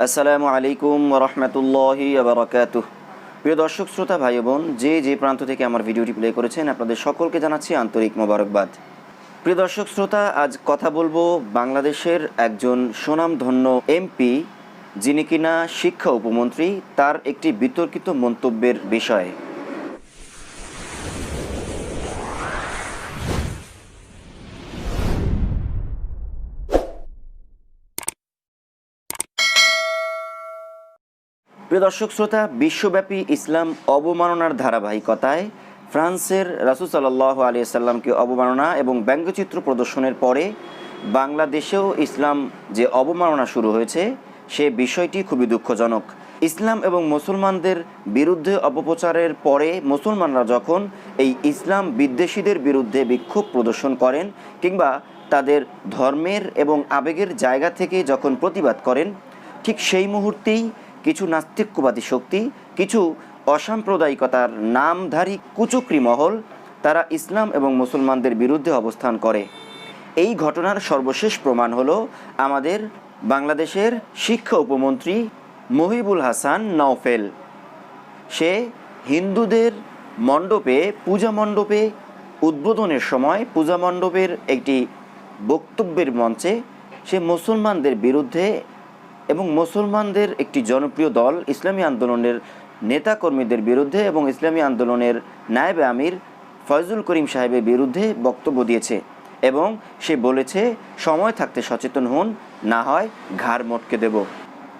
আসসালামু আলাইকুম রহমতুল্লাহি বারাকাতুহ। প্রিয় দর্শক শ্রোতা ভাই বোন, যে প্রান্ত থেকে আমার ভিডিওটি প্লে করেছেন আপনাদের সকলকে জানাচ্ছি আন্তরিক মোবারকবাদ। প্রিয় দর্শক শ্রোতা, আজ কথা বলবো বাংলাদেশের একজন সুনামধন্য এমপি, যিনি কিনা শিক্ষা উপমন্ত্রী, তার একটি বিতর্কিত মন্তব্যের বিষয়ে। প্রিয় দর্শক শ্রোতা, বিশ্বব্যাপী ইসলাম অবমাননার ধারাবাহিকতায় ফ্রান্সের রাসূল সাল্লাল্লাহু আলাইহি সাল্লামকে অবমাননা এবং ব্যঙ্গচিত্র প্রদর্শনের পরে বাংলাদেশেও ইসলাম যে অবমাননা শুরু হয়েছে, সে বিষয়টি খুবই দুঃখজনক। ইসলাম এবং মুসলমানদের বিরুদ্ধে অপপ্রচারের পরে মুসলমানরা যখন এই ইসলাম বিদ্বেষীদের বিরুদ্ধে বিক্ষোভ প্রদর্শন করেন কিংবা তাদের ধর্মের এবং আবেগের জায়গা থেকে যখন প্রতিবাদ করেন, ঠিক সেই মুহূর্তেই কিছু নাস্তিক্যবাদী শক্তি, কিছু অসাম্প্রদায়িকতার নামধারী কুচক্রী মহল, তারা ইসলাম এবং মুসলমানদের বিরুদ্ধে অবস্থান করে। এই ঘটনার সর্বশেষ প্রমাণ হলো আমাদের বাংলাদেশের শিক্ষা উপমন্ত্রী মহিবুল হাসান নওফেল। সে হিন্দুদের মণ্ডপে, পূজা মণ্ডপে উদ্বোধনের সময় পূজা মণ্ডপের একটি বক্তব্যের মঞ্চে সে মুসলমানদের বিরুদ্ধে এবং মুসলমানদের একটি জনপ্রিয় দল ইসলামী আন্দোলনের নেতাকর্মীদের বিরুদ্ধে এবং ইসলামী আন্দোলনের নায়েবে আমির ফয়জুল করিম সাহেবের বিরুদ্ধে বক্তব্য দিয়েছে এবং সে বলেছে, সময় থাকতে সচেতন হন, না হয় ঘাড় মটকে দেব।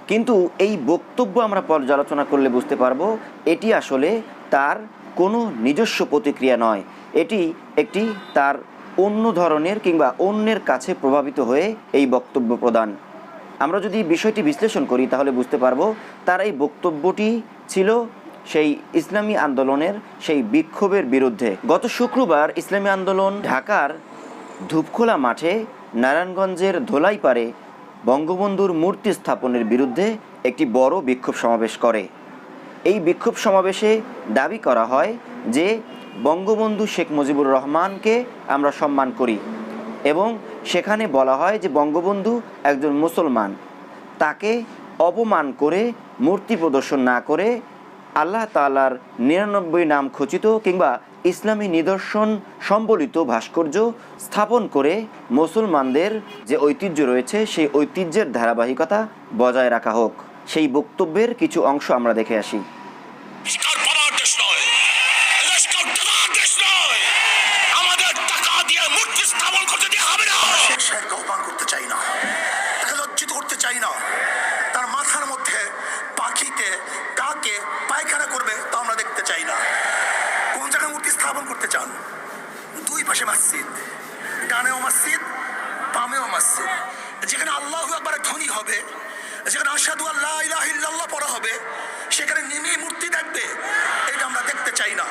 কিন্তু এই বক্তব্য আমরা পর্যালোচনা করলে বুঝতে পারবো এটি আসলে তার কোনো নিজস্ব প্রতিক্রিয়া নয়, এটি একটি তার অন্য ধরনের কিংবা অন্যের কাছে প্রভাবিত হয়ে এই বক্তব্য প্রদান। আমরা যদি বিষয়টি বিশ্লেষণ করি তাহলে বুঝতে পারবো তার এই বক্তব্যটি ছিল সেই ইসলামী আন্দোলনের সেই বিক্ষোভের বিরুদ্ধে। গত শুক্রবার ইসলামী আন্দোলন ঢাকার ধূপখোলা মাঠে নারায়ণগঞ্জের ধোলাইপাড়ে বঙ্গবন্ধুর মূর্তি স্থাপনের বিরুদ্ধে একটি বড় বিক্ষোভ সমাবেশ করে। এই বিক্ষোভ সমাবেশে দাবি করা হয় যে বঙ্গবন্ধু শেখ মুজিবুর রহমানকে আমরা সম্মান করি এবং সেখানে বলা হয় যে বঙ্গবন্ধু একজন মুসলমান, তাকে অপমান করে মূর্তি প্রদর্শন না করে আল্লাহ তাআলার 99 নাম খচিত কিংবা ইসলামী নিদর্শন সম্বলিত ভাস্কর্য স্থাপন করে মুসলমানদের যে ঐতিহ্য রয়েছে সেই ঐতিহ্যের ধারাবাহিকতা বজায় রাখা হোক। সেই বক্তব্যের কিছু অংশ আমরা দেখে আসি। যেখানে আল্লাহু আকবার ধ্বনি হবে, যেখানে আশহাদু আল্লা ইলাহা ইল্লাল্লাহ পড়া হবে, সেখানে নেমে মূর্তি দেখবে, এটা আমরা দেখতে চাই না।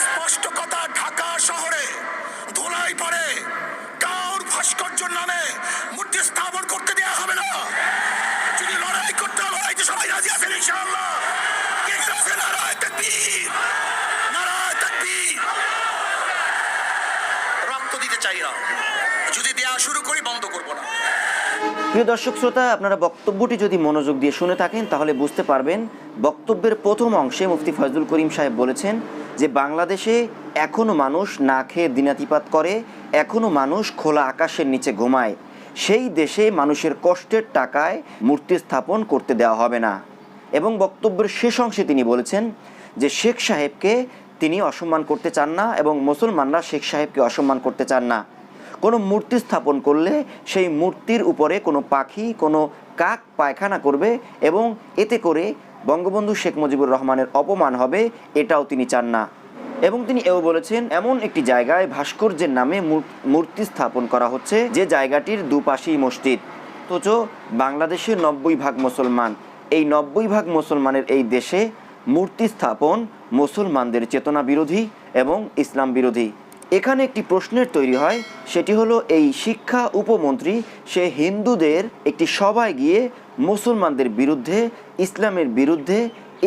স্পষ্ট কথা, ঢাকা শহরে ধোলাই পড়ে কাউর ভাস্কর্যের নামে মূর্তি স্থাপন করতে দেওয়া হবে না। যদি লড়াই করতে হয়, লড়াইতে সবাই রাজি আছেন ইনশাআল্লাহ। কে আছে? নারায়ে তাকবীর, নারায়ে তাকবীর। রক্ত দিতে চাই না, যদি দেয়া শুরু করি বন্ধ করব না। প্রিয় দর্শক শ্রোতা, আপনারা বক্তব্যটি যদি মনোযোগ দিয়ে শুনে থাকেন তাহলে বুঝতে পারবেন বক্তব্যের প্রথম অংশে মুফতি ফয়জুল করিম সাহেব বলেছেন যে বাংলাদেশে এখনও মানুষ না খেয়ে দিনাতিপাত করে, এখনও মানুষ খোলা আকাশের নিচে ঘুমায়, সেই দেশে মানুষের কষ্টের টাকায় মূর্তি স্থাপন করতে দেওয়া হবে না। এবং বক্তব্যের শেষ অংশে তিনি বলেছেন যে শেখ সাহেবকে তিনি অসম্মান করতে চান না এবং মুসলমানরা শেখ সাহেবকে অসম্মান করতে চান না। কোনো মূর্তি স্থাপন করলে সেই মূর্তির উপরে কোনো পাখি, কোনো কাক পায়খানা করবে এবং এতে করে বঙ্গবন্ধু শেখ মুজিবুর রহমানের অপমান হবে, এটাও তিনি চান না। এবং তিনি এও বলেছেন এমন একটি জায়গায় ভাস্কর্যের নামে মূর্তি স্থাপন করা হচ্ছে যে জায়গাটির দুপাশেই মসজিদ, অথচ বাংলাদেশের 90% মুসলমান। এই 90% মুসলমানের এই দেশে মূর্তি স্থাপন মুসলমানদের চেতনা বিরোধী এবং ইসলাম বিরোধী। এখানে একটি প্রশ্নের তৈরি হয়, সেটি হলো এই শিক্ষা উপমন্ত্রী সে হিন্দুদের একটি সভায় গিয়ে মুসলমানদের বিরুদ্ধে, ইসলামের বিরুদ্ধে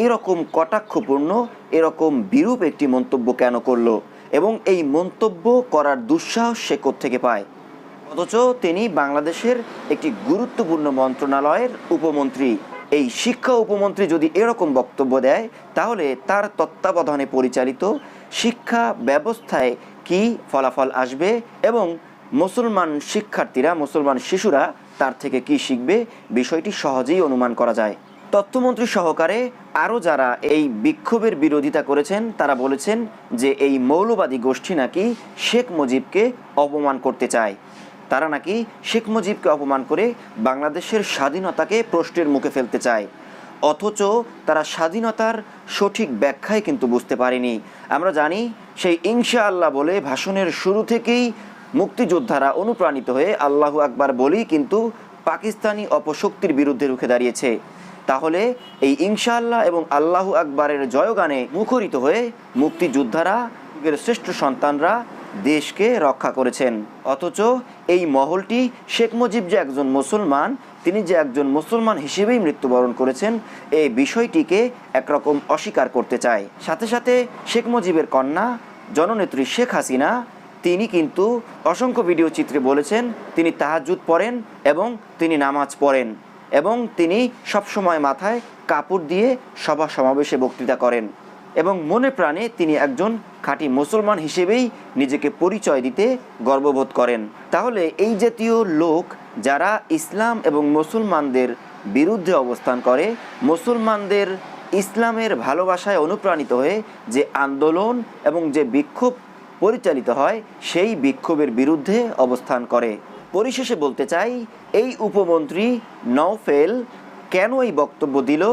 এরকম কটাক্ষপূর্ণ, এরকম বিরূপ একটি মন্তব্য কেন করলো এবং এই মন্তব্য করার দুঃসাহস সে কোত্থেকে পায়। অথচ তিনি বাংলাদেশের একটি গুরুত্বপূর্ণ মন্ত্রণালয়ের উপমন্ত্রী। এই শিক্ষা উপমন্ত্রী যদি এরকম বক্তব্য দেয়, তাহলে তার তত্ত্বাবধানে পরিচালিত শিক্ষা ব্যবস্থায় কি ফলাফল আসবে এবং মুসলমান শিক্ষার্থীরা, মুসলমান শিশুরা তার থেকে কি শিখবে, বিষয়টি সহজেই অনুমান করা যায়। তথ্যমন্ত্রী সহকারে আরও যারা এই বিক্ষোভের বিরোধিতা করেছেন, তারা বলেছেন যে এই মৌলবাদী গোষ্ঠী নাকি শেখ মুজিবকে অপমান করতে চায়। তারা নাকি শেখ মুজিবকে অপমান করে বাংলাদেশের স্বাধীনতাকে প্রশ্নের মুখে ফেলতে চায়, অথচ তারা স্বাধীনতার সঠিক ব্যাখ্যাই কিন্তু বুঝতে পারেনি। আমরা জানি সেই ইনশাআল্লাহ বলে ভাষণের শুরু থেকেই মুক্তিযোদ্ধারা অনুপ্রাণিত হয়ে আল্লাহু আকবার বলেই কিন্তু পাকিস্তানি অপশক্তির বিরুদ্ধে রুখে দাঁড়িয়েছে। তাহলে এই ইনশাআল্লাহ এবং আল্লাহু আকবারের জয়গানে মুখরিত হয়ে মুক্তিযোদ্ধারা, যুগের শ্রেষ্ঠ সন্তানরা দেশকে রক্ষা করেছেন। অথচ এই মহলটি শেখ মুজিব যে একজন মুসলমান, তিনি যে একজন মুসলমান হিসেবেই মৃত্যুবরণ করেছেন, এই বিষয়টিকে একরকম অস্বীকার করতে চায়। সাথে সাথে শেখ মুজিবের কন্যা জননেত্রী শেখ হাসিনা, তিনি কিন্তু অসংখ্য ভিডিও চিত্রে বলেছেন তিনি তাহাজ্জুদ পড়েন এবং তিনি নামাজ পড়েন এবং তিনি সবসময় মাথায় কাপড় দিয়ে সভা সমাবেশে বক্তৃতা করেন এবং মনে প্রাণে তিনি একজন খাঁটি মুসলমান হিসেবেই নিজেকে পরিচয় দিতে গর্ববোধ করেন। তাহলে এই জাতীয় লোক যারা ইসলাম এবং মুসলমানদের বিরুদ্ধে অবস্থান করে, মুসলমানদের ইসলামের ভালোবাসায় অনুপ্রাণিত হয়ে যে আন্দোলন এবং যে বিক্ষোভ পরিচালিত হয়, সেই বিক্ষোভের বিরুদ্ধে অবস্থান করে। পরিশেষে বলতে চাই, এই উপমন্ত্রী নওফেল কেন এই বক্তব্য দিল,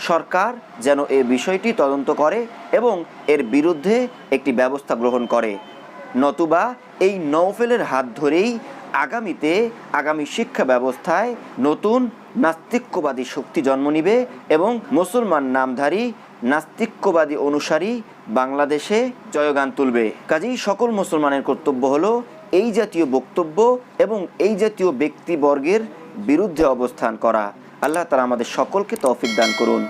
সরকার যেন এই বিষয়টি তদন্ত করে এবং এর বিরুদ্ধে একটি ব্যবস্থা গ্রহণ করে, নতুবা এই নওফেলের হাত ধরেই আগামী শিক্ষা ব্যবস্থায় নতুন নাস্তিক্যবাদী শক্তি জন্ম নিবে এবং মুসলমান নামধারী নাস্তিক্যবাদী অনুসারী বাংলাদেশে জয়গান তুলবে। কাজেই সকল মুসলমানের কর্তব্য হলো এই জাতীয় বক্তব্য এবং এই জাতীয় ব্যক্তিবর্গের বিরুদ্ধে অবস্থান করা। আল্লাহ তাআলা আমাদের সকলকে তৌফিক দান করুন।